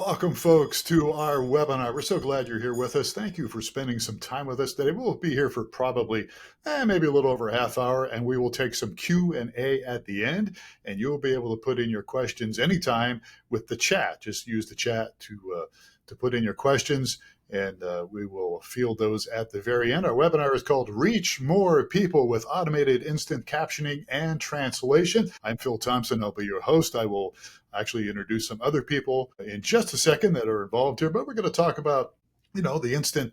Welcome, folks, to our webinar. We're so glad you're here with us. Thank you for spending some time with us today. We'll be here for probably maybe a little over a half hour, and we will take some Q&A at the end, and you'll be able to put in your questions anytime with the chat. Just use the chat to put in your questions, and we will field those at the very end. Our webinar is called Reach More People with Automated Instant Captioning and Translation. I'm Phil Thompson. I'll be your host. I will actually introduce some other people in just a second that are involved here, but we're going to talk about, the instant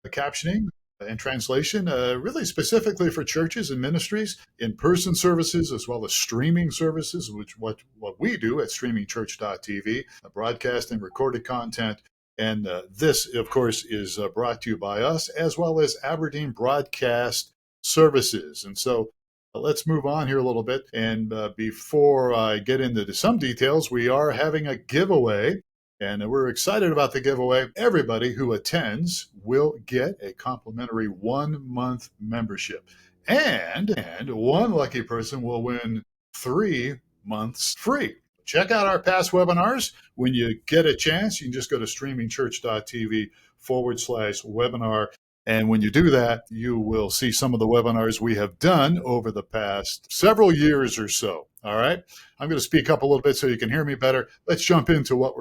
captioning and translation, really specifically for churches and ministries, in-person services, as well as streaming services, which what we do at streamingchurch.tv, broadcast and recorded content. And this, of course, is brought to you by us, as well as Aberdeen Broadcast Services. And so let's move on here a little bit. And before I get into some details, we are having a giveaway. And we're excited about the giveaway. Everybody who attends will get a complimentary 1-month membership. And one lucky person will win 3 months free. Check out our past webinars. When you get a chance, you can just go to streamingchurch.tv/webinar. And when you do that, you will see some of the webinars we have done over the past several years or so. All right. I'm going to speak up a little bit so you can hear me better. Let's jump into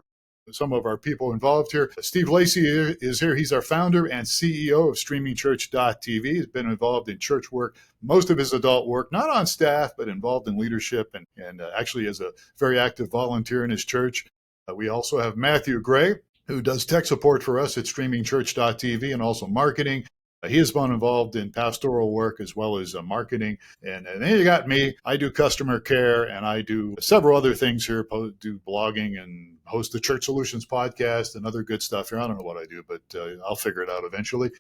some of our people involved here. Steve Lacey is here. He's our founder and CEO of streamingchurch.tv. He's been involved in church work, most of his adult work, not on staff, but involved in leadership and actually as a very active volunteer in his church. We also have Matthew Gray, who does tech support for us at streamingchurch.tv and also marketing. He has been involved in pastoral work as well as marketing. And then you got me. I do customer care and I do several other things here, do blogging and host the Church Solutions podcast and other good stuff here. I don't know what I do, but I'll figure it out eventually.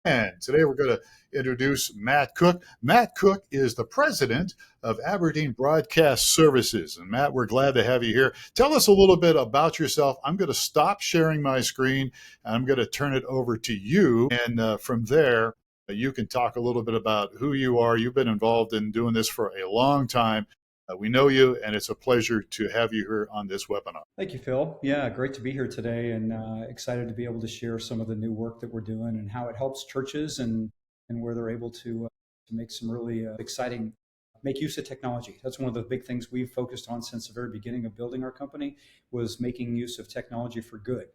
And today we're going to introduce Matt Cook. Matt Cook is the president of Aberdeen Broadcast Services. And Matt, we're glad to have you here. Tell us a little bit about yourself. I'm going to stop sharing my screen and I'm going to turn it over to you. And from there, you can talk a little bit about who you are. You've been involved in doing this for a long time. We know you, and it's a pleasure to have you here on this webinar. Thank you, Phil. Yeah, great to be here today and excited to be able to share some of the new work that we're doing and how it helps churches and where they're able to make some really exciting, make use of technology. That's one of the big things we've focused on since the very beginning of building our company was making use of technology for good.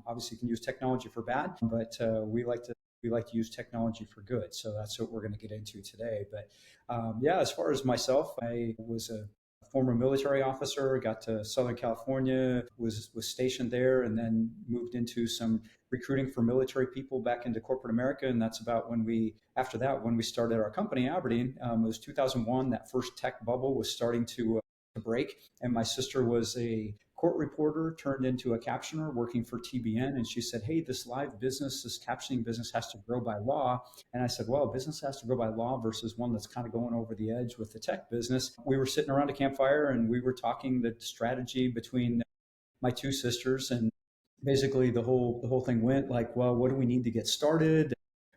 Obviously, you can use technology for bad, but we like to use technology for good. So that's what we're going to get into today. But as far as myself, I was a former military officer, got to Southern California, was stationed there, and then moved into some recruiting for military people back into corporate America. And that's about when we started our company, Aberdeen. It was 2001. That first tech bubble was starting to break. And my sister was a court reporter turned into a captioner working for TBN. And she said, hey, this live business, this captioning business has to grow by law. And I said, well, business has to grow by law versus one that's kind of going over the edge with the tech business. We were sitting around a campfire and we were talking the strategy between my two sisters. And basically the whole thing went like, well, what do we need to get started?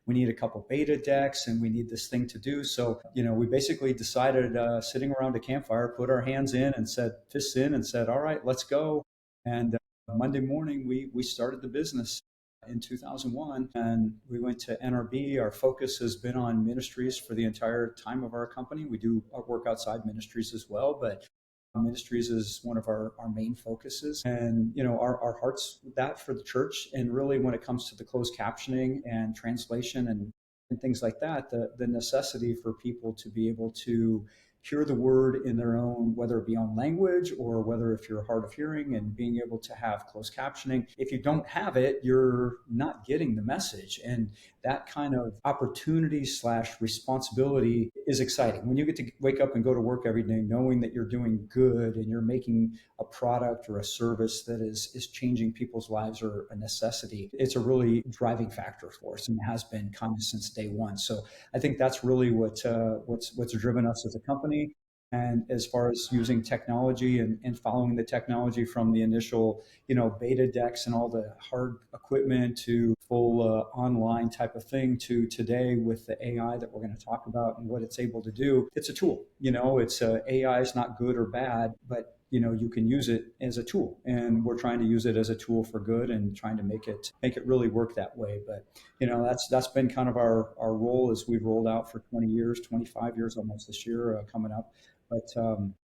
We need a couple beta decks and we need this thing to do. So, we basically decided sitting around a campfire, put our hands in and said, fists in and said, all right, let's go. And Monday morning, we started the business in 2001 and we went to NRB. Our focus has been on ministries for the entire time of our company. We do work outside ministries as well, but ministries is one of our main focuses. And, our heart's that for the church. And really when it comes to the closed captioning and translation and things like that, the necessity for people to be able to hear the word in their own, whether it be on language or whether if you're hard of hearing and being able to have closed captioning. If you don't have it, you're not getting the message. And that kind of opportunity / responsibility is exciting. When you get to wake up and go to work every day, knowing that you're doing good and you're making a product or a service that is changing people's lives or a necessity, it's a really driving factor for us and has been kind of since day one. So I think that's really what's driven us as a company. And as far as using technology and following the technology from the initial, beta decks and all the hard equipment to full online type of thing to today with the AI that we're going to talk about and what it's able to do, it's a tool. It's AI is not good or bad, but you can use it as a tool, and we're trying to use it as a tool for good and trying to make it really work that way. But that's been kind of our role as we've rolled out for 20 years, 25 years almost this year, coming up. But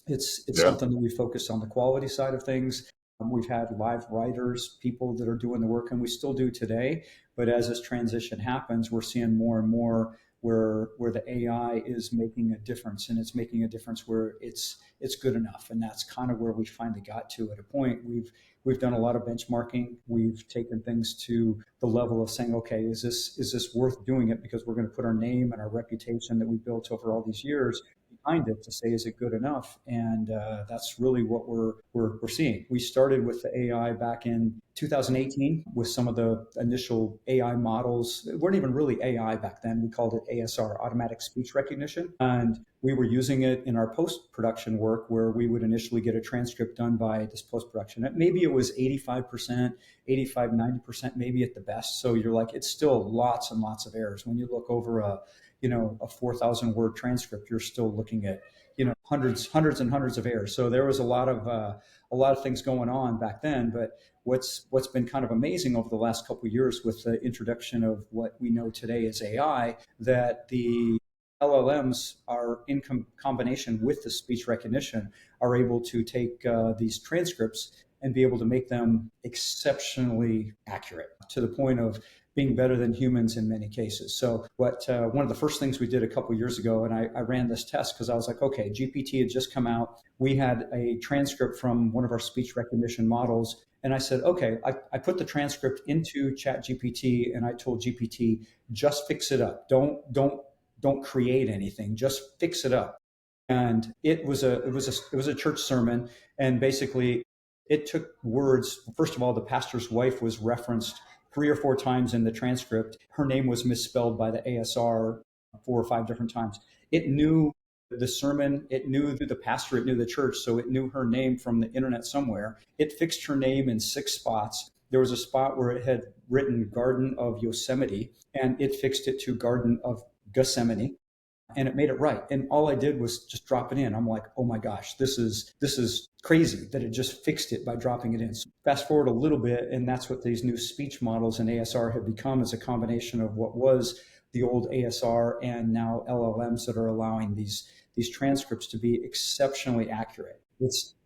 it's Yeah. something that we focus on the quality side of things. We've had live writers, people that are doing the work, and we still do today. But as this transition happens, we're seeing more and more where the AI is making a difference, and it's making a difference where it's good enough. And that's kind of where we finally got to at a point. We've done a lot of benchmarking. We've taken things to the level of saying, okay, is this worth doing it? Because we're going to put our name and our reputation that we built over all these years behind it to say, is it good enough? And that's really what we're seeing. We started with the AI back in 2018 with some of the initial AI models. It weren't even really AI back then. We called it ASR, automatic speech recognition. And we were using it in our post-production work where we would initially get a transcript done by this post-production. Maybe it was 85%, 85, 90%, maybe at the best. So you're like, it's still lots and lots of errors. When you look over a 4,000 word transcript, you're still looking at hundreds and hundreds of errors. So there was a lot of things going on back then. But what's been kind of amazing over the last couple of years with the introduction of what we know today as AI, that the LLMs are in combination with the speech recognition are able to take these transcripts and be able to make them exceptionally accurate to the point of being better than humans in many cases. So one of the first things we did a couple of years ago, and I ran this test because I was like, okay, GPT had just come out. We had a transcript from one of our speech recognition models. And I said, okay, I put the transcript into Chat GPT and I told GPT, just fix it up. Don't create anything, just fix it up. And it was a church sermon. And basically it took words. First of all, the pastor's wife was referenced 3 or 4 times in the transcript. Her name was misspelled by the ASR 4 or 5 different times. It knew the sermon, it knew the pastor, it knew the church, so it knew her name from the internet somewhere. It fixed her name in 6 spots. There was a spot where it had written Garden of Yosemite, and it fixed it to Garden of Gethsemane, and it made it right. And all I did was just drop it in. I'm like, oh my gosh, this is crazy that it just fixed it by dropping it in. So fast forward a little bit, and that's what these new speech models and ASR have become, is a combination of what was the old ASR and now LLMs that are allowing these transcripts to be exceptionally accurate.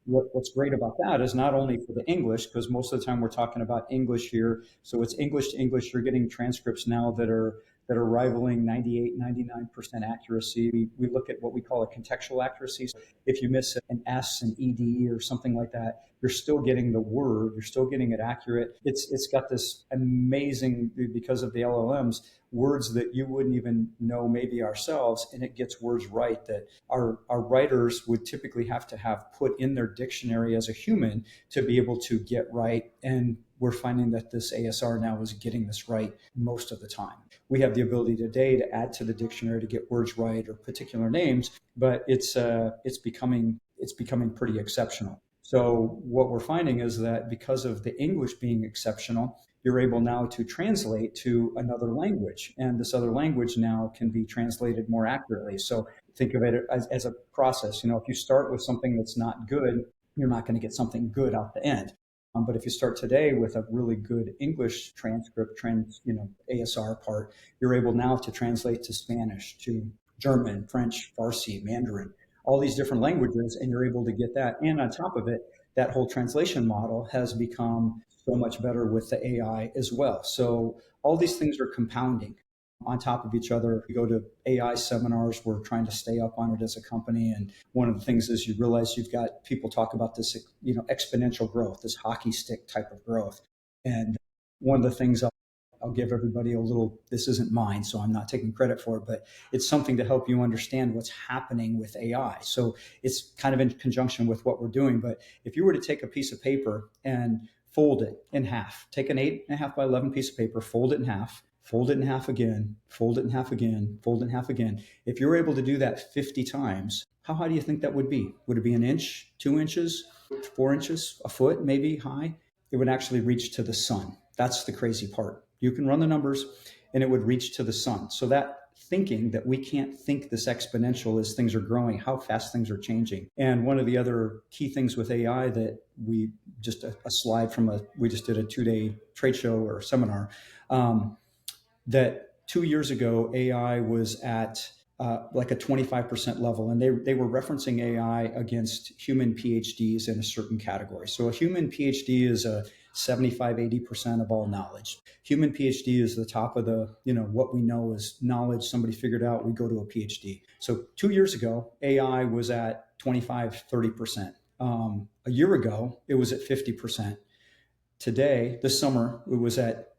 What's great about that is not only for the English, because most of the time we're talking about English here. So it's English to English. You're getting transcripts now that are rivaling 98, 99% accuracy. We look at what we call a contextual accuracy. So if you miss an S, an ED, or something like that, you're still getting the word, you're still getting it accurate. It's got this amazing, because of the LLMs, words that you wouldn't even know maybe ourselves, and it gets words right that our writers would typically have to have put in their dictionary as a human to be able to get right. And we're finding that this ASR now is getting this right most of the time. We have the ability today to add to the dictionary to get words right or particular names, but it's becoming pretty exceptional. So what we're finding is that because of the English being exceptional, you're able now to translate to another language, and this other language now can be translated more accurately. So think of it as a process. If you start with something that's not good, you're not going to get something good out the end. But if you start today with a really good English transcript, ASR part, you're able now to translate to Spanish, to German, French, Farsi, Mandarin, all these different languages, and you're able to get that. And on top of it, that whole translation model has become so much better with the AI as well. So all these things are compounding on top of each other. We go to AI seminars. We're trying to stay up on it as a company. And one of the things is you realize you've got people talk about this, exponential growth, this hockey stick type of growth. And one of the things I'll give everybody a little, this isn't mine, so I'm not taking credit for it, but it's something to help you understand what's happening with AI. So it's kind of in conjunction with what we're doing. But if you were to take a piece of paper and fold it in half, take an 8.5 by 11 piece of paper, fold it in half, fold it in half again, fold it in half again, fold it in half again. If you're able to do that 50 times, how high do you think that would be? Would it be an inch, 2 inches, 4 inches, a foot maybe high? It would actually reach to the sun. That's the crazy part. You can run the numbers and it would reach to the sun. So that thinking that we can't think this exponential as things are growing, how fast things are changing. And one of the other key things with AI that we just a slide from we just did a 2-day trade show or seminar, that 2 years ago, AI was at like a 25% level, and they were referencing AI against human PhDs in a certain category. So a human PhD is a 75-80% of all knowledge. Human PhD is the top of the, what we know is knowledge somebody figured out, we go to a PhD. So 2 years ago, AI was at 25-30%. A year ago, it was at 50%. Today, this summer, it was at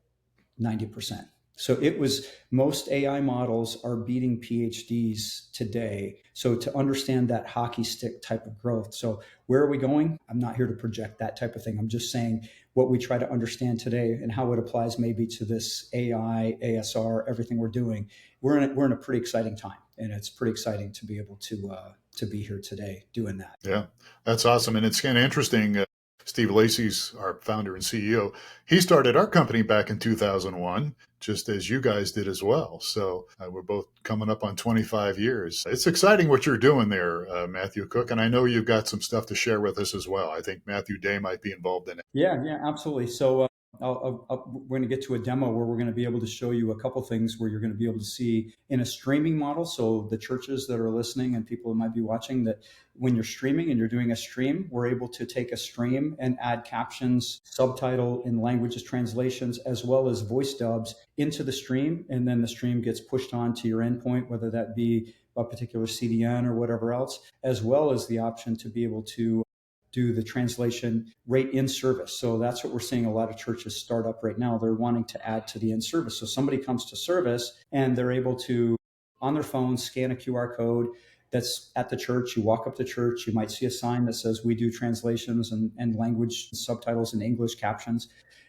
90%. So it was, most AI models are beating PhDs today. So to understand that hockey stick type of growth. So where are we going? I'm not here to project that type of thing. I'm just saying what we try to understand today and how it applies maybe to this AI, ASR, everything we're doing. We're in a pretty exciting time, and it's pretty exciting to be able to be here today doing that. Yeah, that's awesome. And it's kind of interesting. Steve Lacy's our founder and CEO. He started our company back in 2001, just as you guys did as well. So we're both coming up on 25 years. It's exciting what you're doing there, Matthew Cook. And I know you've got some stuff to share with us as well. I think Matthew Day might be involved in it. Yeah, absolutely. So we're going to get to a demo where we're going to be able to show you a couple things where you're going to be able to see in a streaming model. So the churches that are listening and people who might be watching, that when you're streaming and you're doing a stream, we're able to take a stream and add captions, subtitle in languages translations, as well as voice dubs into the stream. And then the stream gets pushed on to your endpoint, whether that be a particular CDN or whatever else, as well as the option to be able to do the translation right in service. So that's what we're seeing a lot of churches start up right now. They're wanting to add to the in service. So somebody comes to service and they're able to, on their phone, scan a QR code that's at the church. You walk up to church, you might see a sign that says we do translations and language subtitles and English captions.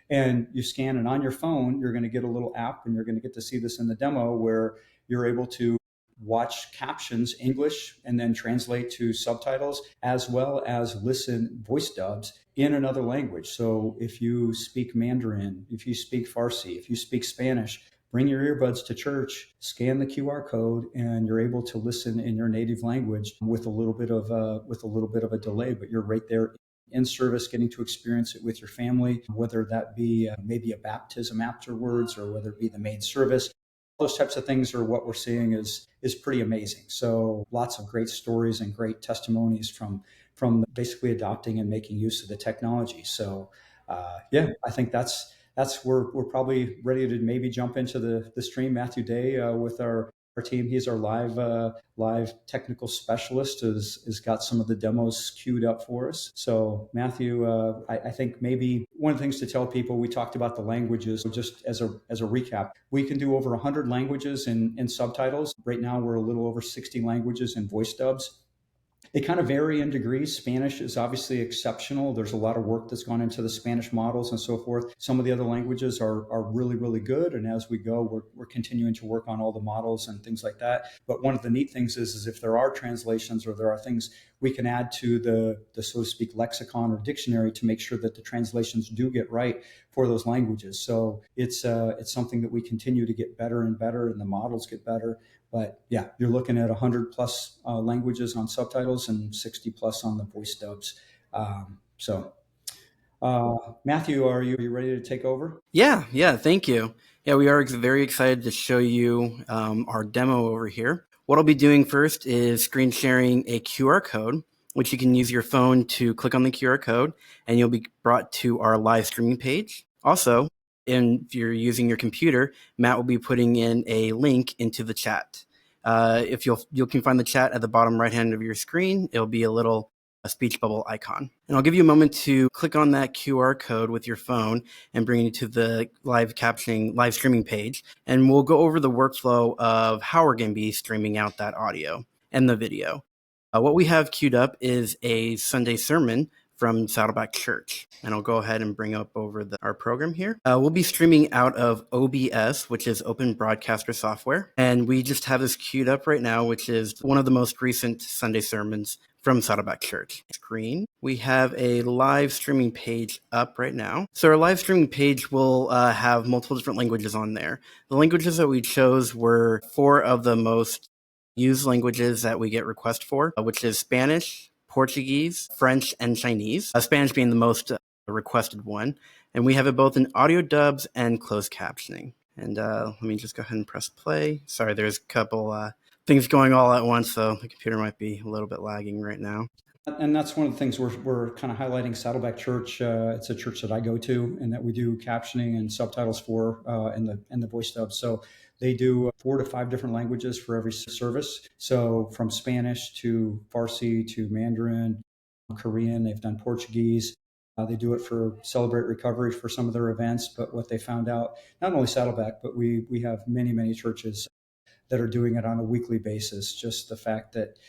And you scan it on your phone, you're going to get a little app, and you're going to get to see this in the demo where you're able to watch captions English and then translate to subtitles, as well as listen voice dubs in another language. So if you speak Mandarin, if you speak Farsi, if you speak Spanish, bring your earbuds to church, scan the QR code, and you're able to listen in your native language with a little bit of a delay, but you're right there in service, getting to experience it with your family, whether that be maybe a baptism afterwards or whether it be the main service. Those types of things are what we're seeing is pretty amazing. So lots of great stories and great testimonies from basically adopting and making use of the technology. So I think that's we're probably ready to maybe jump into the stream. Matthew Day with our team. He's our live technical specialist, has got some of the demos queued up for us. So Matthew, I think maybe one of the things to tell people, we talked about the languages, just as a recap, we can do over 100 languages in subtitles. Right now we're a little over 60 languages in voice dubs. They kind of vary in degrees. Spanish is obviously exceptional. There's a lot of work that's gone into the Spanish models and so forth. Some of the other languages are really, really good. And as we go, we're continuing to work on all the models and things like that. But one of the neat things is if there are translations or there are things we can add to the so to speak, lexicon or dictionary to make sure that the translations do get right for those languages. So it's something that we continue to get better and better, and the models get better. But yeah, you're looking at 100 plus languages on subtitles and 60 plus on the voice dubs. Matthew, are you ready to take over? Yeah, thank you. Yeah, we are very excited to show you our demo over here. What I'll be doing first is screen sharing a QR code, which you can use your phone to click on the QR code, and you'll be brought to our live streaming page. Also, if you're using your computer, Matt will be putting in a link into the chat. If you can find the chat at the bottom right hand of your screen, it'll be a speech bubble icon. And I'll give you a moment to click on that QR code with your phone and bring you to the live streaming page. And we'll go over the workflow of how we're going to be streaming out that audio and the video. What we have queued up is a Sunday sermon from Saddleback Church. And I'll go ahead and bring up over our program here. We'll be streaming out of OBS, which is Open Broadcaster Software. And we just have this queued up right now, which is one of the most recent Sunday sermons from Saddleback Church. Screen, we have a live streaming page up right now. So our live streaming page will have multiple different languages on there. The languages that we chose were 4 of the most used languages that we get requests for, which is Spanish, Portuguese, French, and Chinese. Spanish being the most requested one. And we have it both in audio dubs and closed captioning. And let me just go ahead and press play. Sorry, there's a couple things going all at once, so the computer might be a little bit lagging right now. And that's one of the things we're kind of highlighting Saddleback Church. It's a church that I go to, and that we do captioning and subtitles for, and the voice dubs. So they do 4 to 5 different languages for every service. So from Spanish to Farsi to Mandarin, Korean. They've done Portuguese. They do it for Celebrate Recovery for some of their events. But what they found out, not only Saddleback, but we have many churches that are doing it on a weekly basis. Just the fact that,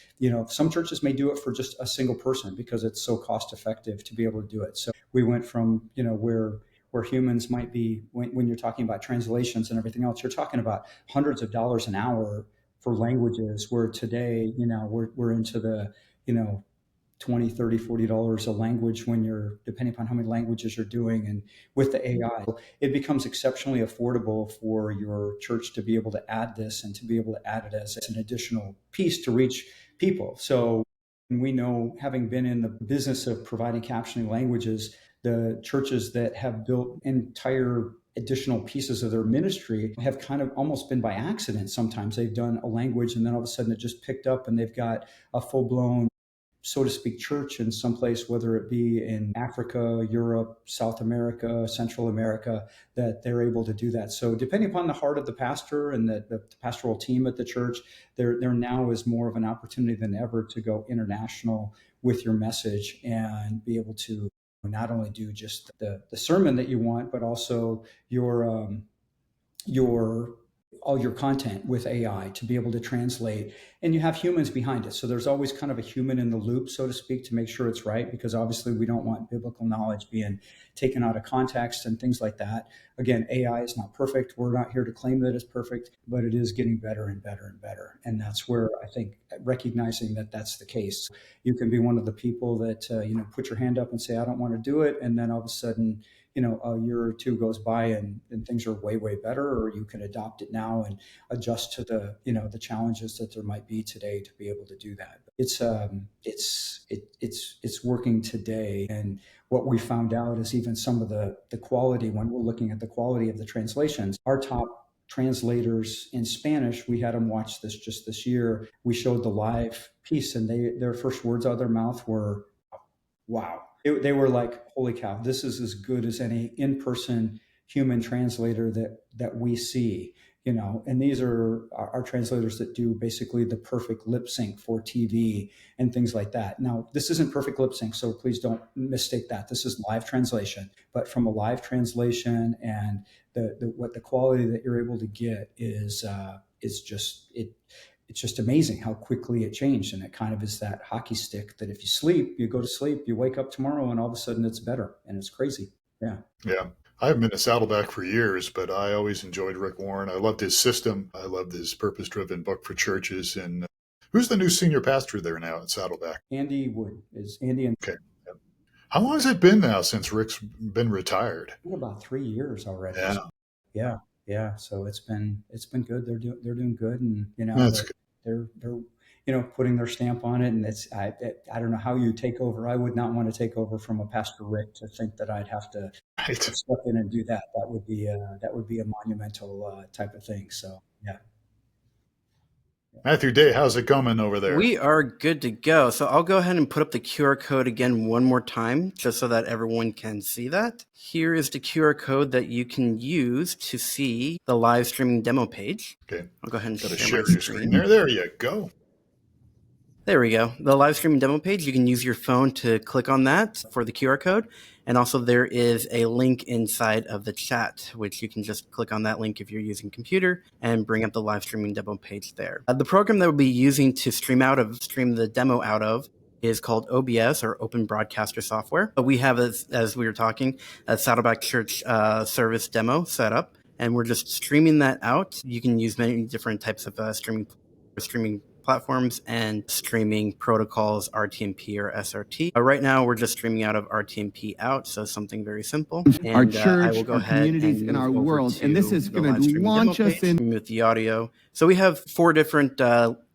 some churches may do it for just a single person because it's so cost effective to be able to do it. So we went from, where humans might be, when you're talking about translations and everything else, you're talking about hundreds of dollars an hour for languages, where today, we're into the, $20, $30, $40 a language when you're, depending upon how many languages you're doing. And with the AI, it becomes exceptionally affordable for your church to be able to add this and to be able to add it as an additional piece to reach people. So we know, having been in the business of providing captioning languages, the churches that have built entire additional pieces of their ministry have kind of almost been by accident. Sometimes they've done a language and then all of a sudden it just picked up and they've got a full-blown, so to speak, church in some place, whether it be in Africa, Europe, South America, Central America, that they're able to do that. So depending upon the heart of the pastor and the pastoral team at the church, there now is more of an opportunity than ever to go international with your message and be able to not only do just the sermon that you want, but also your all your content with AI to be able to translate, and you have humans behind it. So there's always kind of a human in the loop, so to speak, to make sure it's right, because obviously we don't want biblical knowledge being taken out of context and things like that. Again, AI is not perfect. We're not here to claim that it's perfect, but it is getting better and better and better. And that's where I think recognizing that that's the case, you can be one of the people that, put your hand up and say, I don't want to do it. And then all of a sudden, a year or 2 goes by and things are way better, or you can adopt it now and adjust to the, the challenges that there might be today to be able to do that. It's working today. And what we found out is even some of the quality, when we're looking at the quality of the translations, our top translators in Spanish, we had them watch this just this year. We showed the live piece and their first words out of their mouth were, wow. They were like, holy cow, this is as good as any in-person human translator that we see, and these are our translators that do basically the perfect lip sync for TV and things like that. Now, this isn't perfect lip sync, so please don't mistake that. This is live translation, but from a live translation, and the quality that you're able to get is just it. It's just amazing how quickly it changed. And it kind of is that hockey stick that if you sleep, you go to sleep, you wake up tomorrow, and all of a sudden it's better. And it's crazy. Yeah. Yeah. I haven't been to Saddleback for years, but I always enjoyed Rick Warren. I loved his system. I loved his purpose-driven book for churches. And who's the new senior pastor there now at Saddleback? Andy Wood is Andy. Okay. How long has it been now since Rick's been retired? About 3 years already. Yeah. Yeah. So it's been good. They're doing good, and That's good. They're putting their stamp on it. And I don't know how you take over. I would not want to take over from a Pastor Rick, to think that I'd have to step in and do that. That would be a monumental type of thing. So yeah. Matthew Day, how's it coming over there? We are good to go. So I'll go ahead and put up the QR code again one more time, just so that everyone can see that. Here is the QR code that you can use to see the live streaming demo page. Okay. I'll go ahead and share your screen there. There you go. There we go. The live streaming demo page, you can use your phone to click on that for the QR code. And also there is a link inside of the chat, which you can just click on that link if you're using a computer and bring up the live streaming demo page there. The program that we'll be using to stream the demo out of is called OBS, or Open Broadcaster Software. We have, as we were talking, a Saddleback Church service demo set up, and we're just streaming that out. You can use many different types of streaming platforms and streaming protocols, RTMP or SRT. Right now, we're just streaming out of RTMP out, so something very simple. And our church, I will go our ahead communities, and our world. And this is going to launch us in with the audio. So we have 4 different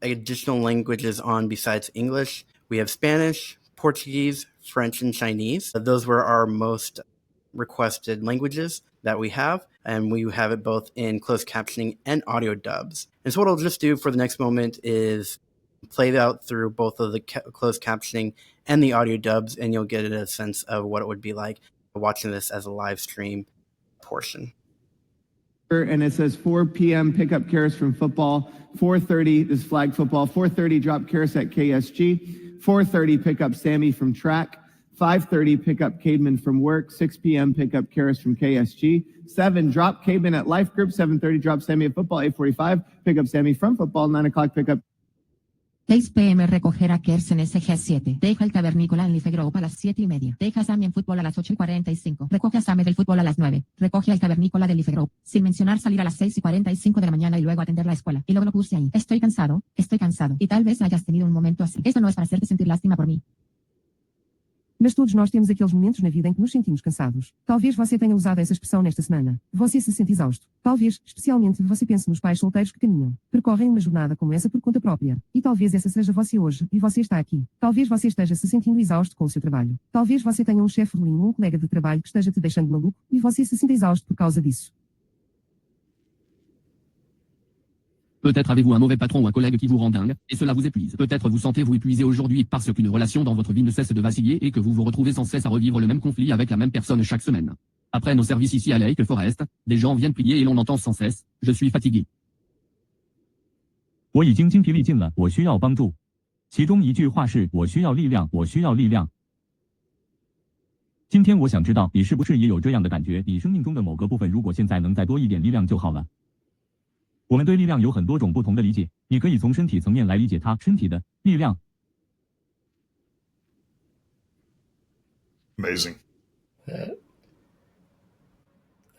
additional languages on besides English. We have Spanish, Portuguese, French, and Chinese. Those were our most requested languages that we have, and we have it both in closed captioning and audio dubs. And so what I'll just do for the next moment is play it out through both of the closed captioning and the audio dubs, and you'll get a sense of what it would be like watching this as a live stream portion. And it says 4 p.m. pick up Karis from football, 4:30 is flag football, 4:30 drop Karis at KSG, 4:30 pick up Sammy from track, 5:30 pick up Cademan from work, 6 p.m. pick up Karis from KSG, 7 drop Cademan at life group, 7:30 drop Sammy at football, 8:45 pick up Sammy from football, 9 o'clock pick up 6 p.m. recoger a Kers en SG7. Deja el cavernícola en Leaf Grove a las 7:30. Deja a Sammy en fútbol a las 8:45. Recoge a Sammy del fútbol a las 9. Recoge al cavernícola de Leaf Grove. Sin mencionar salir a las 6:45 de la mañana y luego atender la escuela. Y luego lo puse ahí. Estoy cansado. Y tal vez hayas tenido un momento así. Eso no es para hacerte sentir lástima por mí. Mas todos nós temos aqueles momentos na vida em que nos sentimos cansados. Talvez você tenha usado essa expressão nesta semana. Você se sente exausto. Talvez, especialmente, você pense nos pais solteiros que caminham, percorrem uma jornada como essa por conta própria. E talvez essa seja você hoje, e você está aqui. Talvez você esteja se sentindo exausto com o seu trabalho. Talvez você tenha um chefe ruim ou um colega de trabalho que esteja te deixando maluco, e você se sinta exausto por causa disso. Peut-être avez-vous un mauvais patron ou un collègue qui vous rend dingue, et cela vous épuise. Peut-être vous sentez-vous épuisé aujourd'hui parce qu'une relation dans votre vie ne cesse de vaciller et que vous vous retrouvez sans cesse à revivre le même conflit avec la même personne chaque semaine. Après nos services ici à Lake Forest, des gens viennent prier et l'on entend sans cesse, je suis fatigué. 我已经精疲力尽了，我需要帮助。其中一句话是我需要力量，我需要力量。今天我想知道你是不是也有这样的感觉，你生命中的某个部分如果现在能再多一点力量就好了。我们对力量有很多种不同的理解，你可以从身体层面来理解它，身体的力量。Amazing.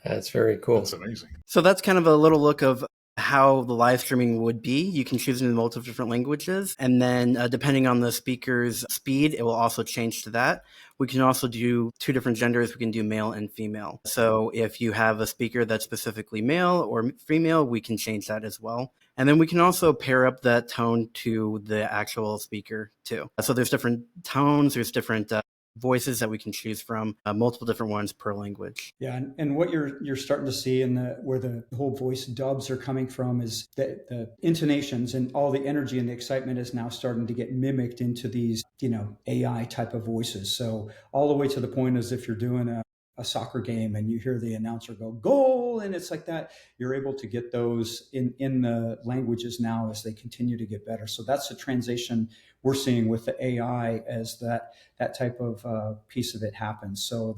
That's very cool. That's amazing. So that's kind of a little look of how the live streaming would be. You can choose in multiple different languages, and then depending on the speaker's speed, it will also change to that. We can also do 2 different genders. We can do male and female. So if you have a speaker that's specifically male or female, we can change that as well. And then we can also pair up that tone to the actual speaker too. So there's different tones, there's different voices that we can choose from, multiple different ones per language. Yeah, and what you're starting to see in where the whole voice dubs are coming from is that the intonations and all the energy and the excitement is now starting to get mimicked into these, AI type of voices. So all the way to the point as if you're doing a soccer game and you hear the announcer go goal and it's like that, you're able to get those in the languages now as they continue to get better. So that's the transition we're seeing with the AI as that type of piece of it happens. So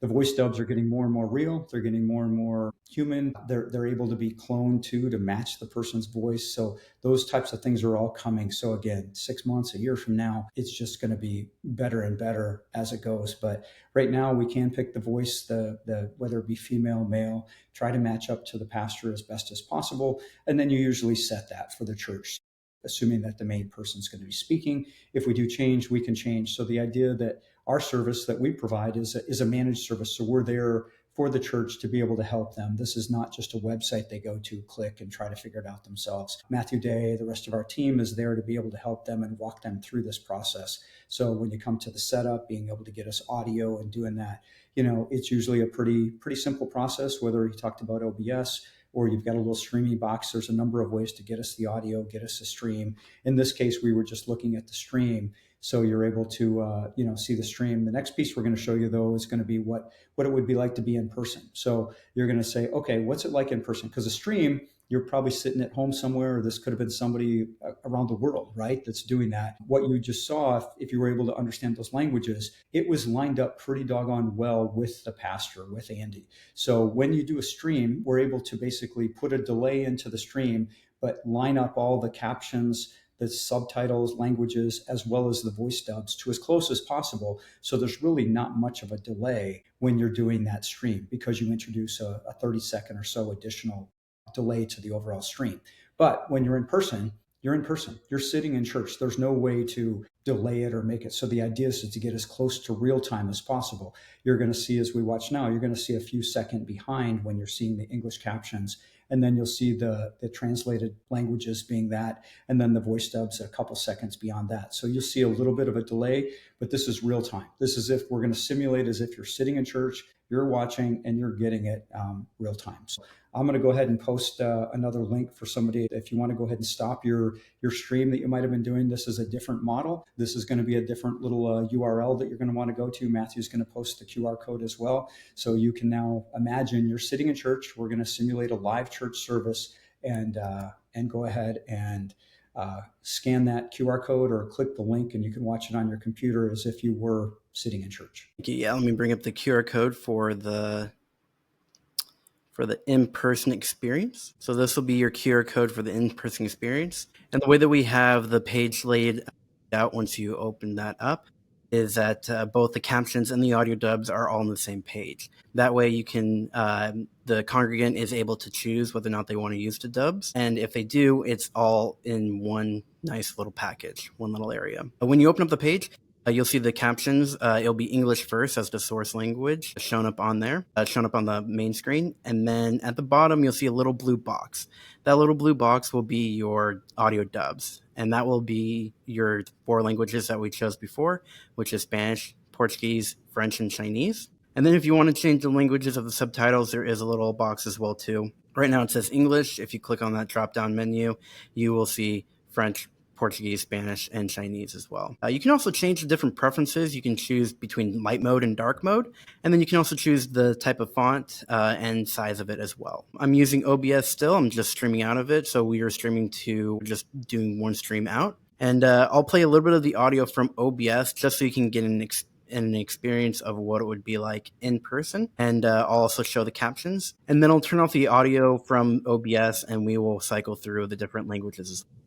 the voice dubs are getting more and more real. They're getting more and more human. They're able to be cloned to match the person's voice. So those types of things are all coming. So again, 6 months, a year from now, it's just going to be better and better as it goes. But right now we can pick the voice, the whether it be female, male, try to match up to the pastor as best as possible. And then you usually set that for the church, assuming that the main person's going to be speaking. If we do change, we can change. So the idea that our service that we provide is a managed service. So we're there for the church to be able to help them. This is not just a website they go to, click, and try to figure it out themselves. Matthew Day, the rest of our team is there to be able to help them and walk them through this process. So when you come to the setup, being able to get us audio and doing that, it's usually a pretty simple process, whether you talked about OBS or you've got a little streaming box. There's a number of ways to get us the audio, get us a stream. In this case, we were just looking at the stream. So you're able to, see the stream. The next piece we're going to show you, though, is going to be what it would be like to be in person. So you're going to say, okay, what's it like in person? Because a stream, you're probably sitting at home somewhere, or this could have been somebody around the world, right, that's doing that. What you just saw, if you were able to understand those languages, it was lined up pretty doggone well with the pastor, with Andy. So when you do a stream, we're able to basically put a delay into the stream, but line up all the captions, the subtitles, languages, as well as the voice dubs to as close as possible. So there's really not much of a delay when you're doing that stream because you introduce a 30-second or so additional delay to the overall stream. But when you're in person, you're in person. You're sitting in church. There's no way to delay it or make it. So the idea is to get as close to real time as possible. You're going to see, as we watch now, you're going to see a few seconds behind when you're seeing the English captions. And then you'll see the translated languages being that, and then the voice dubs a couple seconds beyond that. So you'll see a little bit of a delay, but this is real time. This is if we're going to simulate as if you're sitting in church, you're watching, and you're getting it real time. So I'm going to go ahead and post another link for somebody. If you want to go ahead and stop your stream that you might have been doing, this is a different model. This is going to be a different little URL that you're going to want to go to. Matthew's going to post the QR code as well. So you can now imagine you're sitting in church. We're going to simulate a live church service and go ahead and scan that QR code or click the link, and you can watch it on your computer as if you were sitting in church. Yeah, let me bring up the QR code for the in-person experience. So this will be your QR code for the in-person experience. And the way that we have the page laid out once you open that up is that both the captions and the audio dubs are all on the same page. That way you can, the congregant is able to choose whether or not they want to use the dubs. And if they do, it's all in one nice little package, one little area. When you open up the page, you'll see the captions. It'll be English first as the source language shown up on there, shown up on the main screen. And then at the bottom, you'll see a little blue box. That little blue box will be your audio dubs. And that will be your 4 languages that we chose before, which is Spanish, Portuguese, French, and Chinese. And then if you want to change the languages of the subtitles, there is a little box as well too. Right now it says English. If you click on that drop-down menu, you will see French, Portuguese, Spanish, and Chinese as well. You can also change the different preferences. You can choose between light mode and dark mode, and then you can also choose the type of font and size of it as well. I'm using OBS still. I'm just streaming out of it, so we are streaming to just doing one stream out. And I'll play a little bit of the audio from OBS just so you can get an experience of what it would be like in person. And I'll also show the captions. And then I'll turn off the audio from OBS, and we will cycle through the different languages as well.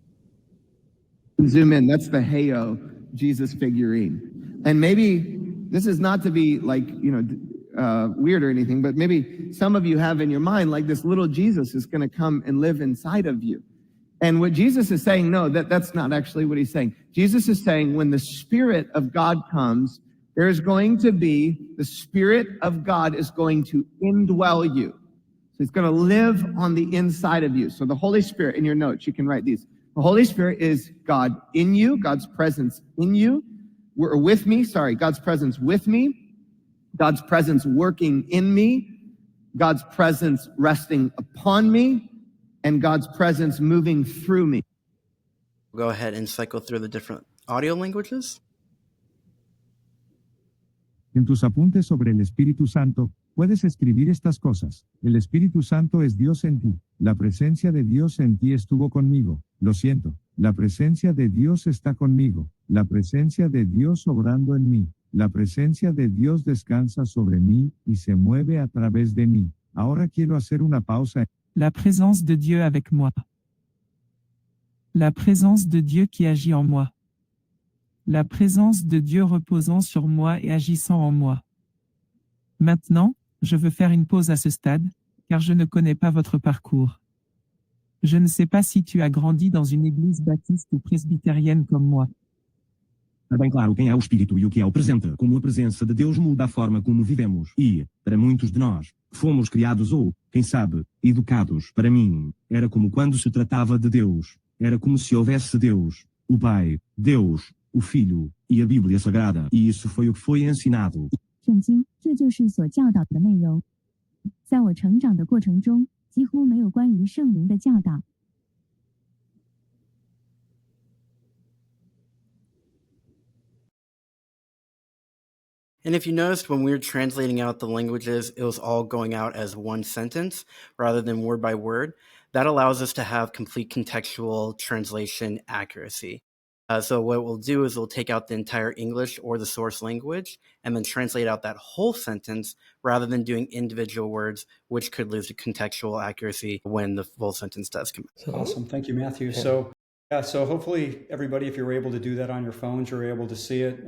Zoom in. That's the Heyo Jesus figurine. And maybe this is not to be like, weird or anything, but maybe some of you have in your mind, like this little Jesus is going to come and live inside of you. And what Jesus is saying, no, that's not actually what he's saying. Jesus is saying when the Spirit of God comes, there's going to be, the Spirit of God is going to indwell you. So it's going to live on the inside of you. So the Holy Spirit, in your notes, you can write these. The Holy Spirit is God in you, God's presence in you. God's presence with me, God's presence working in me, God's presence resting upon me, and God's presence moving through me. Go ahead and cycle through the different audio languages. En tus apuntes sobre el Espíritu Santo, puedes escribir estas cosas. El Espíritu Santo es Dios en ti. La presencia de Dios en ti estuvo conmigo. Lo siento. La presencia de Dios está conmigo. La presencia de Dios obrando en mí. La presencia de Dios descansa sobre mí y se mueve a través de mí. Ahora quiero hacer una pausa. La présence de Dieu avec moi. La présence de Dieu qui agit en moi. La présence de Dieu reposant sur moi et agissant en moi. Maintenant, je veux faire une pause à ce stade, car je ne connais pas votre parcours. Je ne sais pas si tu as grandi dans une église baptiste ou presbytérienne comme moi. É bem claro quem é o Espírito e o que é o presente, como a presença de Deus muda a forma como vivemos. E, para muitos de nós, fomos criados ou, quem sabe, educados. Para mim, era como quando se tratava de Deus. Era como se houvesse Deus, o Pai, Deus, o Filho, e a Bíblia Sagrada. E isso foi o que foi ensinado. 圣经，这就是所教导的内容。在我成长的过程中，几乎没有关于圣灵的教导。And if you noticed, when we were translating out the languages, it was all going out as one sentence rather than word by word. That allows us to have complete contextual translation accuracy. So what we'll do is we'll take out the entire English or the source language and then translate out that whole sentence rather than doing individual words, which could lose the contextual accuracy when the full sentence does come out. Awesome. Thank you, Matthew. So hopefully everybody, if you're able to do that on your phones, you're able to see it.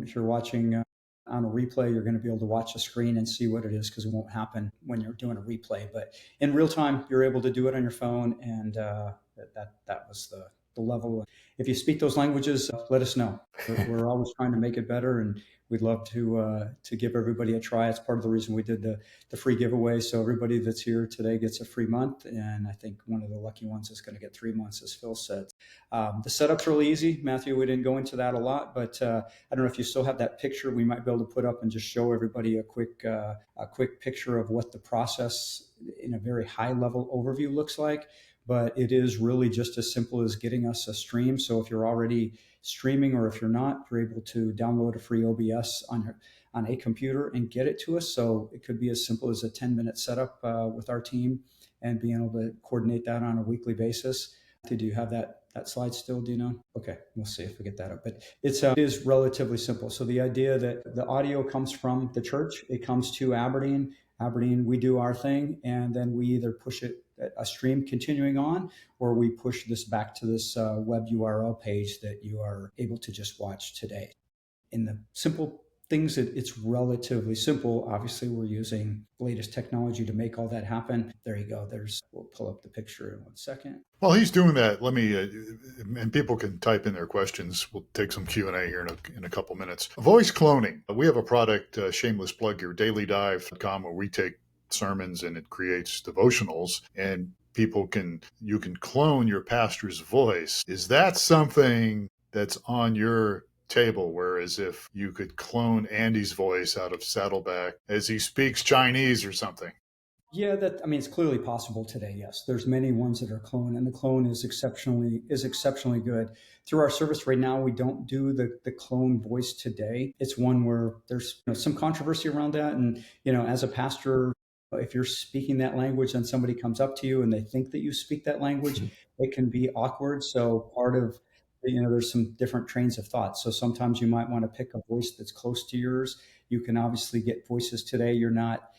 If you're watching on a replay, you're going to be able to watch the screen and see what it is, because it won't happen when you're doing a replay. But in real time, you're able to do it on your phone, and that was the level. If you speak those languages, let us know. We're always trying to make it better, and we'd love to give everybody a try. It's part of the reason we did the free giveaway. So everybody that's here today gets a free month, and I think one of the lucky ones is going to get 3 months, as Phil said. The setup's really easy. Matthew, we didn't go into that a lot, but I don't know if you still have that picture we might be able to put up and just show everybody a quick picture of what the process in a very high level overview looks like. But it is really just as simple as getting us a stream. So if you're already streaming, or if you're not, you're able to download a free OBS on a computer and get it to us. So it could be as simple as a 10-minute setup with our team and being able to coordinate that on a weekly basis. Do you have that slide still? Do you know? Okay, we'll see if we get that up. But it is relatively simple. So the idea that the audio comes from the church, it comes to Aberdeen. Aberdeen, we do our thing, and then we either push it a stream continuing on, or we push this back to this web URL page that you are able to just watch today. In the simple things, it's relatively simple. Obviously, we're using the latest technology to make all that happen. There you go. We'll pull up the picture in 1 second. While he's doing that, let me, and people can type in their questions. We'll take some Q&A here in a couple minutes. Voice cloning. We have a product, shameless plug here, dailydive.com, where we take sermons and it creates devotionals, and you can clone your pastor's voice. Is that something that's on your table, whereas if you could clone Andy's voice out of Saddleback as he speaks Chinese or something? Yeah, it's clearly possible today. Yes, there's many ones that are cloned, and the clone is exceptionally good. Through our service right now, we don't do the clone voice today. It's one where there's some controversy around that, and as a pastor, if you're speaking that language and somebody comes up to you and they think that you speak that language, it can be awkward. So part of there's some different trains of thought. So sometimes you might want to pick a voice that's close to yours. You can obviously get voices today. You're not,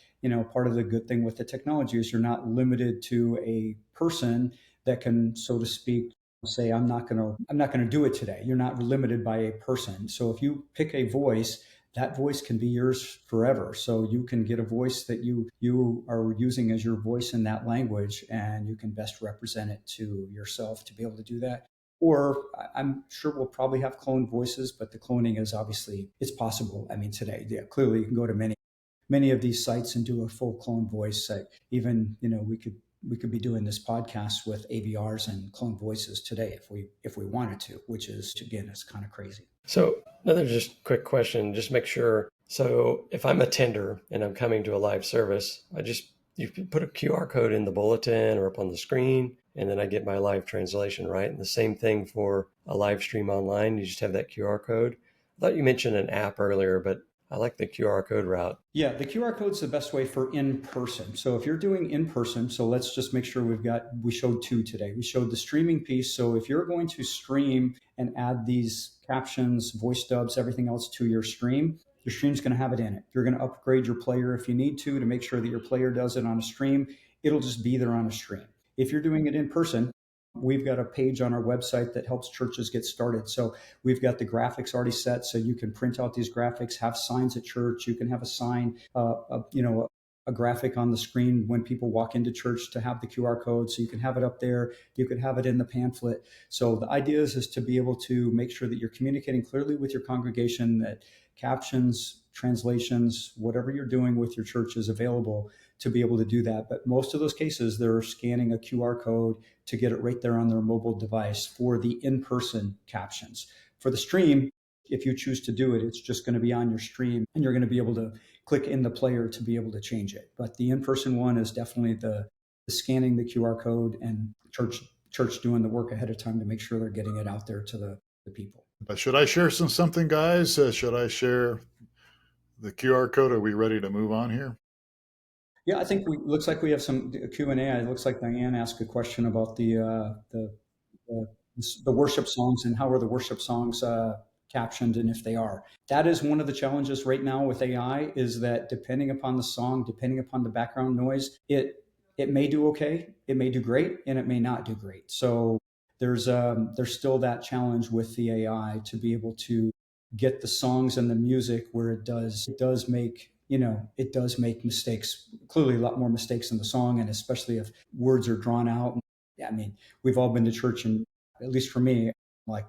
part of the good thing with the technology is you're not limited to a person that can, so to speak, say, I'm not going to do it today. You're not limited by a person. So if you pick a voice, that voice can be yours forever. So you can get a voice that you are using as your voice in that language, and you can best represent it to yourself to be able to do that. Or I'm sure we'll probably have cloned voices, but the cloning is obviously, it's possible. Today, clearly you can go to many of these sites and do a full clone voice. Even, we could be doing this podcast with AVRs and clone voices today if we wanted to, which is, again, it's kind of crazy. So another just quick question, just make sure. So if I'm a tender and I'm coming to a live service, you put a QR code in the bulletin or up on the screen, and then I get my live translation, right? And the same thing for a live stream online. You just have that QR code. I thought you mentioned an app earlier, but I like the QR code route. Yeah, the QR code is the best way for in-person. So if you're doing in-person, so let's just make sure we showed two today. We showed the streaming piece. So if you're going to stream and add these captions, voice dubs, everything else to your stream's going to have it in it. You're going to upgrade your player if you need to make sure that your player does it on a stream. It'll just be there on a stream. If you're doing it in person, we've got a page on our website that helps churches get started. So we've got the graphics already set, so you can print out these graphics, have signs at church. You can have a sign, a graphic on the screen when people walk into church to have the QR code. So you can have it up there. You could have it in the pamphlet. So the idea is to be able to make sure that you're communicating clearly with your congregation, that captions, translations, whatever you're doing with your church is available to be able to do that. But most of those cases, they're scanning a QR code to get it right there on their mobile device for the in-person captions. For the stream, if you choose to do it, it's just going to be on your stream, and you're going to be able to click in the player to be able to change it. But the in-person one is definitely the scanning the QR code and church doing the work ahead of time to make sure they're getting it out there to the people. Should I share something, guys? Should I share the QR code? Are we ready to move on here? Yeah, I think looks like we have some Q&A. It looks like Diane asked a question about the worship songs and how are the worship songs captioned, and if they are. That is one of the challenges right now with AI, is that depending upon the song, depending upon the background noise, it may do okay, it may do great, and it may not do great. So there's still that challenge with the AI to be able to get the songs and the music where it does make mistakes, clearly a lot more mistakes in the song, and especially if words are drawn out. We've all been to church and at least for me, like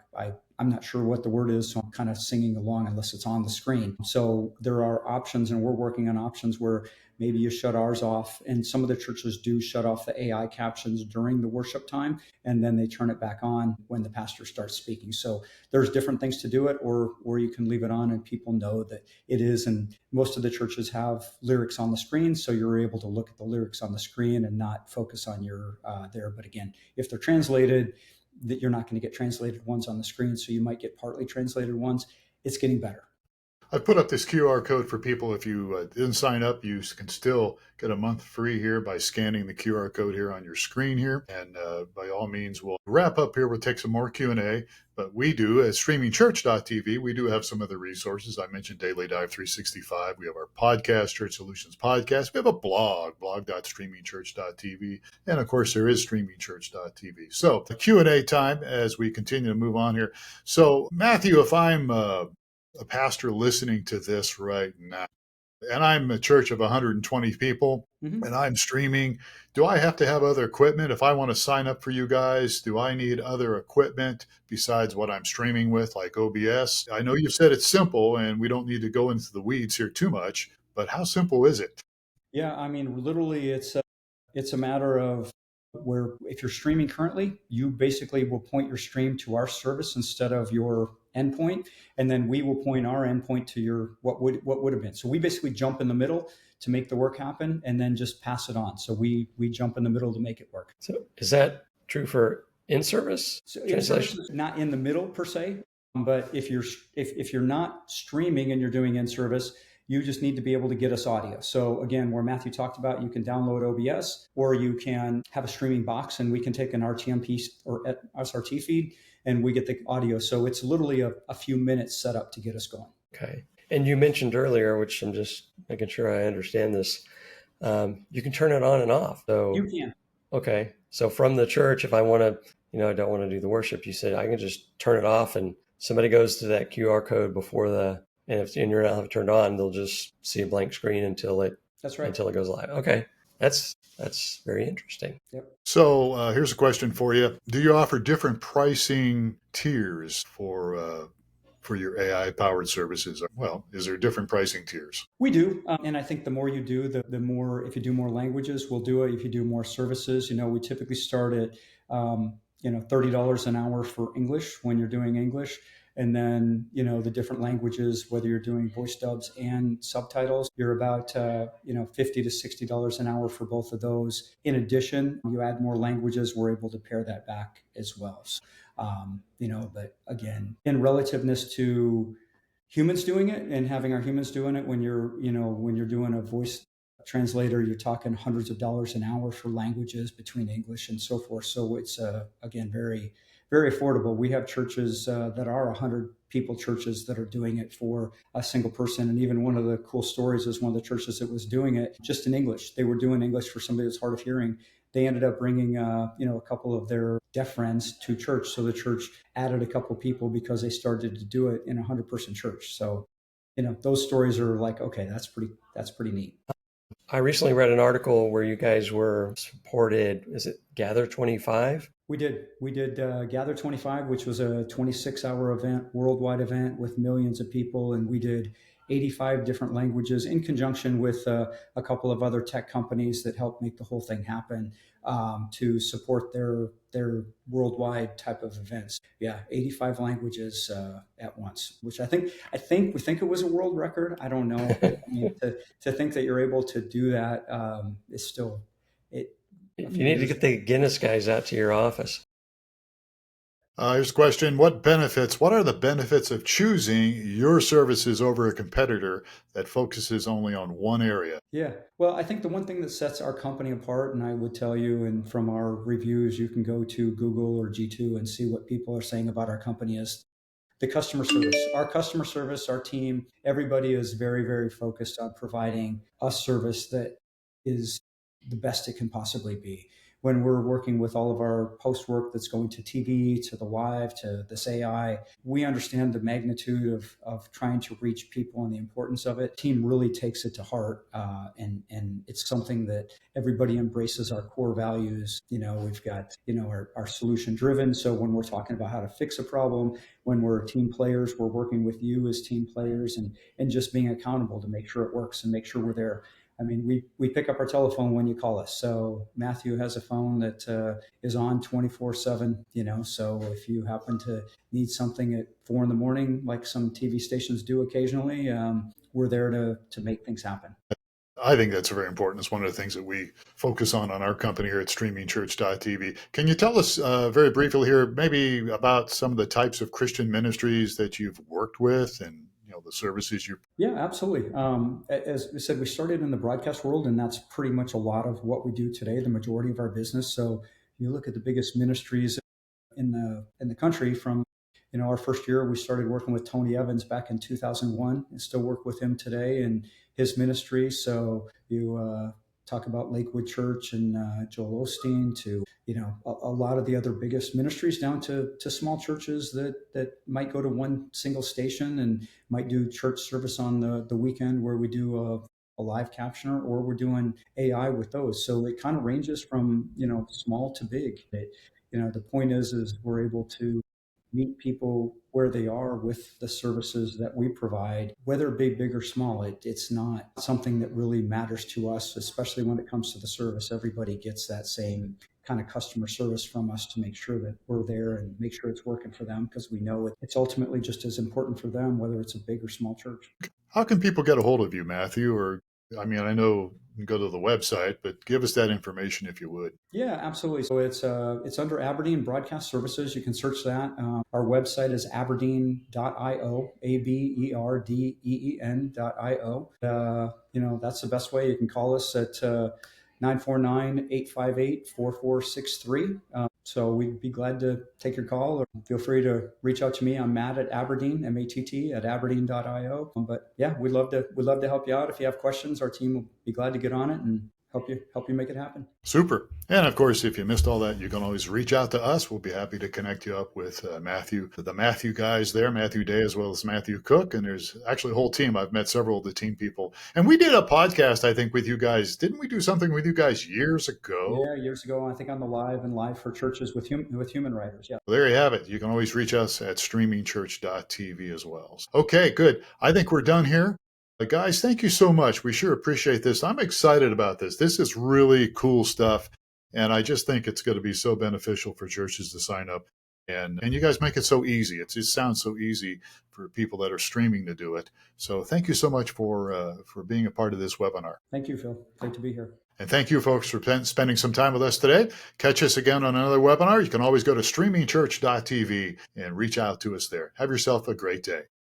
I'm not sure what the word is, so I'm kind of singing along unless it's on the screen. So there are options, and we're working on options where maybe you shut ours off. And some of the churches do shut off the AI captions during the worship time, and then they turn it back on when the pastor starts speaking. So there's different things to do it, or you can leave it on and people know that it is. And most of the churches have lyrics on the screen, so you're able to look at the lyrics on the screen and not focus on your there. But again, if they're translated, that you're not going to get translated ones on the screen, so you might get partly translated ones. It's getting better. I've put up this QR code for people. If you didn't sign up, you can still get a month free here by scanning the QR code here on your screen here. And by all means, we'll wrap up here. We'll take some more Q&A. But we do, at streamingchurch.tv, we do have some other resources. I mentioned Daily Dive 365. We have our podcast, Church Solutions Podcast. We have a blog, blog.streamingchurch.tv. And, of course, there is streamingchurch.tv. So the Q&A time as we continue to move on here. So, Matthew, if I'm a pastor listening to this right now, and I'm a church of 120 people, and I'm streaming, do I have to have other equipment? If I want to sign up for you guys, do I need other equipment besides what I'm streaming with, like OBS? I know you said it's simple, and we don't need to go into the weeds here too much, but how simple is it? Yeah, I mean, literally, it's a matter of where if you're streaming currently, you basically will point your stream to our service instead of your endpoint, and then we will point our endpoint to your what would have been. So we basically jump in the middle to make the work happen, and then just pass it on. So we jump in the middle to make it work. So is that true for in-service translation? Not in the middle per se, but if you're not streaming and you're doing in-service, you just need to be able to get us audio. So again, where Matthew talked about, you can download OBS, or you can have a streaming box, and we can take an RTMP or SRT feed, and we get the audio. So it's literally a few minutes set up to get us going. Okay. And you mentioned earlier, which I'm just making sure I understand this, you can turn it on and off. So you can. Okay. So from the church, if I want to, I don't want to do the worship, you said I can just turn it off, and somebody goes to that QR code before and if you're not have it turned on, they'll just see a blank screen until it goes live. Okay. That's very interesting. Yep. So here's a question for you. Do you offer different pricing tiers for your AI-powered services? Well, is there different pricing tiers? We do. And I think the more you do, the more, if you do more languages, we'll do it. If you do more services, we typically start at, $30 an hour for English when you're doing English. And then, the different languages, whether you're doing voice dubs and subtitles, you're about, $50 to $60 an hour for both of those. In addition, you add more languages, we're able to pare that back as well. So, but again, in relativeness to humans doing it and having our humans doing it, when you're doing a voice translator, you're talking hundreds of dollars an hour for languages between English and so forth. So it's, again, very, very affordable. We have churches that are 100 people churches that are doing it for a single person. And even one of the cool stories is one of the churches that was doing it just in English. They were doing English for somebody that's hard of hearing. They ended up bringing, a couple of their deaf friends to church. So the church added a couple of people because they started to do it in a 100-person church. So, those stories are like, okay, that's pretty neat. I recently read an article where you guys were supported. Is it Gather 25? We did Gather 25, which was a 26-hour event, worldwide event with millions of people. And we did 85 different languages in conjunction with a couple of other tech companies that helped make the whole thing happen to support their worldwide type of events. Yeah, 85 languages at once, which I think it was a world record. I don't know. I mean, to think that you're able to do that is still it. You need to get the Guinness guys out to your office. Here's a question. What are the benefits of choosing your services over a competitor that focuses only on one area? Yeah. Well, I think the one thing that sets our company apart, and I would tell you, and from our reviews, you can go to Google or G2 and see what people are saying about our company, is the customer service. Our customer service, our team, everybody is very, very focused on providing a service that is the best it can possibly be. when we're working with all of our post work that's going to TV, to the live, to this AI, we understand the magnitude of trying to reach people and the importance of it. Team really takes it to heart, and it's something that everybody embraces our core values. We've got, our solution driven. So when we're talking about how to fix a problem, when we're team players, we're working with you as team players and just being accountable to make sure it works and make sure we're there. I mean, we pick up our telephone when you call us. So Matthew has a phone that is on 24/7, so if you happen to need something at 4 a.m, like some TV stations do occasionally, we're there to make things happen. I think that's very important. It's one of the things that we focus on our company here at streamingchurch.tv. Can you tell us very briefly here, maybe about some of the types of Christian ministries that you've worked with and the services you? Yeah, absolutely. As we said, we started in the broadcast world, and that's pretty much a lot of what we do today, the majority of our business. So you look at the biggest ministries in the country. From our first year, we started working with Tony Evans back in 2001, and still work with him today and his ministry. So you talk about Lakewood Church and Joel Osteen, to a lot of the other biggest ministries, down to small churches that might go to one single station and might do church service on the weekend, where we do a live captioner, or we're doing AI with those. So it kind of ranges from small to big. The point is we're able to meet people where they are with the services that we provide, whether big or small. It's not something that really matters to us, especially when it comes to the service. Everybody gets that same kind of customer service from us to make sure that we're there and make sure it's working for them, because we know it's ultimately just as important for them, whether it's a big or small church. How can people get a hold of you, Matthew? Or, I know you can go to the website, but give us that information if you would. Yeah, absolutely. So it's under Aberdeen Broadcast Services. You can search that. Our website is aberdeen.io, aberdeen.io. That's the best way. You can call us at 949-858-4463. So we'd be glad to take your call, or feel free to reach out to me. I'm Matt at Aberdeen, MATT at aberdeen.io. But yeah, we'd love to help you out. If you have questions, our team will be glad to get on it and help you make it happen. Super. And of course, if you missed all that, you can always reach out to us. We'll be happy to connect you up with Matthew, the Matthew guys there, Matthew Day, as well as Matthew Cook. And there's actually a whole team. I've met several of the team people. And we did a podcast, I think, with you guys. Didn't we do something with you guys years ago? Yeah, years ago, I think on the Live for Churches with Human Writers. Yeah. Well, there you have it. You can always reach us at streamingchurch.tv as well. Okay, good. I think we're done here. Guys, thank you so much. We sure appreciate this. I'm excited about this. This is really cool stuff. And I just think it's going to be so beneficial for churches to sign up. And you guys make it so easy. It just sounds so easy for people that are streaming to do it. So thank you so much for being a part of this webinar. Thank you, Phil. Great to be here. And thank you, folks, for spending some time with us today. Catch us again on another webinar. You can always go to streamingchurch.tv and reach out to us there. Have yourself a great day.